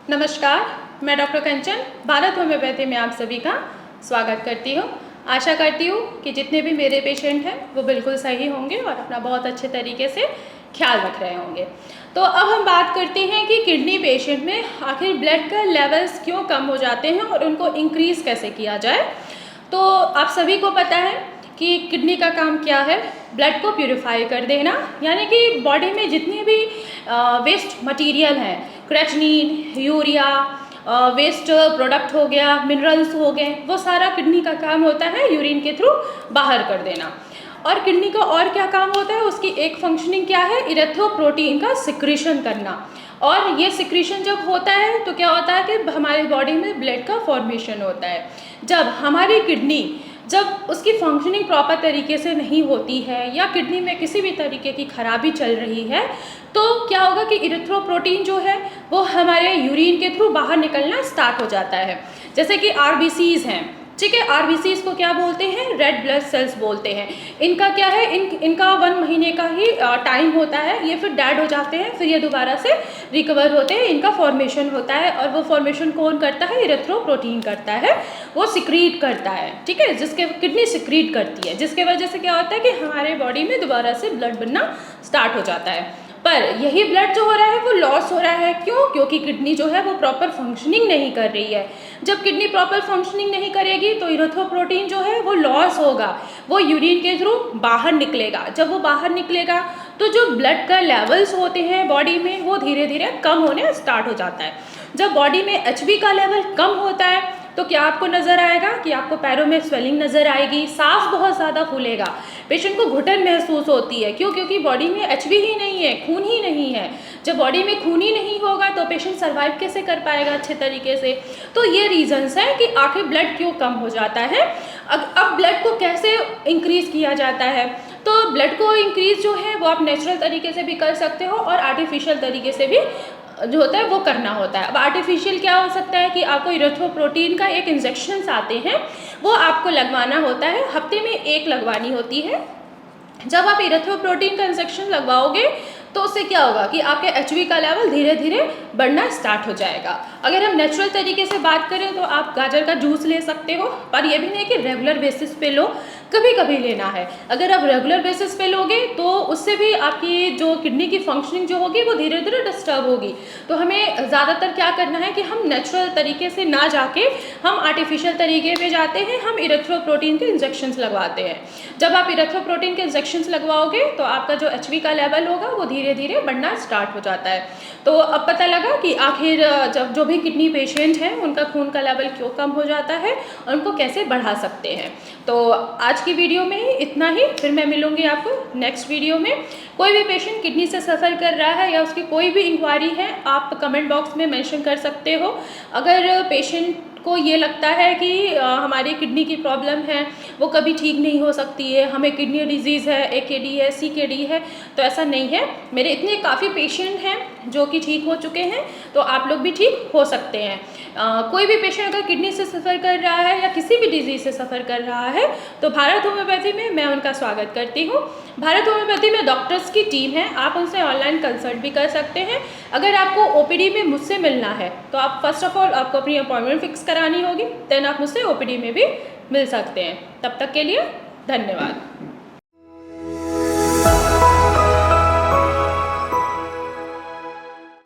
नमस्कार, मैं डॉक्टर कंचन भारत होम्योपैथी में आप सभी का स्वागत करती हूँ। आशा करती हूँ कि जितने भी मेरे पेशेंट हैं वो बिल्कुल सही होंगे और अपना बहुत अच्छे तरीके से ख्याल रख रहे होंगे। तो अब हम बात करते हैं कि किडनी पेशेंट में आखिर ब्लड का लेवल्स क्यों कम हो जाते हैं और उनको इंक्रीज़ कैसे किया जाए। तो आप सभी को पता है कि किडनी का काम क्या है, ब्लड को प्यूरिफाई कर देना, यानी कि बॉडी में जितनी भी वेस्ट मटेरियल हैं, क्रेटिनिन, यूरिया, वेस्ट प्रोडक्ट हो गया, मिनरल्स हो गए, वो सारा किडनी का काम होता है यूरिन के थ्रू बाहर कर देना। और किडनी का और क्या काम होता है, उसकी एक फंक्शनिंग क्या है, इरेथ्रोप्रोटीन का सिक्रीशन करना। और ये सिक्रीशन जब होता है तो क्या होता है कि हमारी बॉडी में ब्लड का फॉर्मेशन होता है। जब हमारी किडनी जब उसकी फंक्शनिंग प्रॉपर तरीके से नहीं होती है या किडनी में किसी भी तरीके की खराबी चल रही है तो क्या होगा कि इरिथ्रोप्रोटीन जो है वो हमारे यूरिन के थ्रू बाहर निकलना स्टार्ट हो जाता है। जैसे कि आरबीसीज हैं, ठीक है, आरबीसीज को क्या बोलते हैं, रेड ब्लड सेल्स बोलते हैं। इनका क्या है, इनका 1 महीने का ही टाइम होता है, ये फिर डेड हो जाते हैं, फिर ये दोबारा से रिकवर होते हैं, इनका फॉर्मेशन होता है। और वो फॉर्मेशन कौन करता है, इरिथ्रोप्रोटीन करता है, वो सिक्रीट करता है, ठीक है, जिसके किडनी सिक्रीट करती है, जिसके वजह से क्या होता है कि हमारे बॉडी में दोबारा से ब्लड बनना स्टार्ट हो जाता है। पर यही ब्लड जो हो रहा है वो लॉस हो रहा है, क्यों? क्योंकि किडनी जो है वो प्रॉपर फंक्शनिंग नहीं कर रही है। जब किडनी प्रॉपर फंक्शनिंग नहीं करेगी तो इरिथ्रोप्रोटीन जो है वो लॉस होगा, वो यूरिन के थ्रू बाहर निकलेगा। जब वो बाहर निकलेगा तो जो ब्लड का लेवल्स होते हैं बॉडी में वो धीरे धीरे कम होने स्टार्ट हो जाता है। जब बॉडी में एचबी का लेवल कम होता है तो क्या आपको नज़र आएगा कि आपको पैरों में स्वेलिंग नज़र आएगी, सांस बहुत ज़्यादा फूलेगा, पेशेंट को घुटन महसूस होती है। क्यों? क्योंकि बॉडी में एचबी ही नहीं है, खून ही नहीं है। जब बॉडी में खून ही नहीं होगा तो पेशेंट सर्वाइव कैसे कर पाएगा अच्छे तरीके से। तो ये रीजंस हैं कि आखिर ब्लड क्यों कम हो जाता है। अब ब्लड को कैसे इंक्रीज़ किया जाता है, तो ब्लड को इंक्रीज़ जो है वो आप नेचुरल तरीके से भी कर सकते हो और आर्टिफिशियल तरीके से भी जो होता है वो करना होता है। अब आर्टिफिशियल क्या हो सकता है कि आपको इरिथ्रोप्रोटीन का एक इंजेक्शन्स आते हैं, वो आपको लगवाना होता है, हफ्ते में 1 लगवानी होती है। जब आप इरिथ्रोप्रोटीन का इंजेक्शन लगवाओगे तो उससे क्या होगा कि आपके एचबी का लेवल धीरे धीरे बढ़ना स्टार्ट हो जाएगा। अगर हम नेचुरल तरीके से बात करें तो आप गाजर का जूस ले सकते हो, पर यह भी नहीं कि रेगुलर बेसिस पे लो, कभी कभी लेना है। अगर आप रेगुलर बेसिस पे लोगे तो उससे भी आपकी जो किडनी की फंक्शनिंग जो होगी वो धीरे धीरे डिस्टर्ब होगी। तो हमें ज़्यादातर क्या करना है कि हम नेचुरल तरीके से ना जाके हम आर्टिफिशियल तरीके पे जाते हैं, हम इरिथ्रोप्रोटीन के इंजेक्शन्स लगवाते हैं। जब आप इरिथ्रोप्रोटीन के इंजेक्शन्स लगवाओगे तो आपका जो एचबी का लेवल होगा वो धीरे धीरे बढ़ना स्टार्ट हो जाता है। तो अब पता लगा कि आखिर जब जो भी किडनी पेशेंट हैं उनका खून का लेवल क्यों कम हो जाता है और उनको कैसे बढ़ा सकते हैं। तो आज की वीडियो में ही इतना ही, फिर मैं मिलूँगी आपको नेक्स्ट वीडियो में। कोई भी पेशेंट किडनी से सफ़र कर रहा है या उसकी कोई भी इंक्वायरी है आप कमेंट बॉक्स में मेंशन कर सकते हो। अगर पेशेंट को ये लगता है कि हमारी किडनी की प्रॉब्लम है वो कभी ठीक नहीं हो सकती है, हमें किडनी डिजीज़ है, एकेडी है, सीकेडी है, तो ऐसा नहीं है। मेरे इतने काफ़ी पेशेंट हैं जो कि ठीक हो चुके हैं, तो आप लोग भी ठीक हो सकते हैं। कोई भी पेशेंट अगर किडनी से सफ़र कर रहा है या किसी भी डिजीज़ से सफ़र कर रहा है तो भारत होम्योपैथी में मैं उनका स्वागत करती हूँ। भारत होम्योपैथी में डॉक्टर्स की टीम है, आप उनसे ऑनलाइन कंसल्ट भी कर सकते हैं। अगर आपको ओपीडी में मुझसे मिलना है तो आप फर्स्ट ऑफ ऑल आपको अपनी अपॉइंटमेंट फिक्स करानी होगी, देन आप मुझसे ओपीडी में भी मिल सकते हैं। तब तक के लिए धन्यवाद।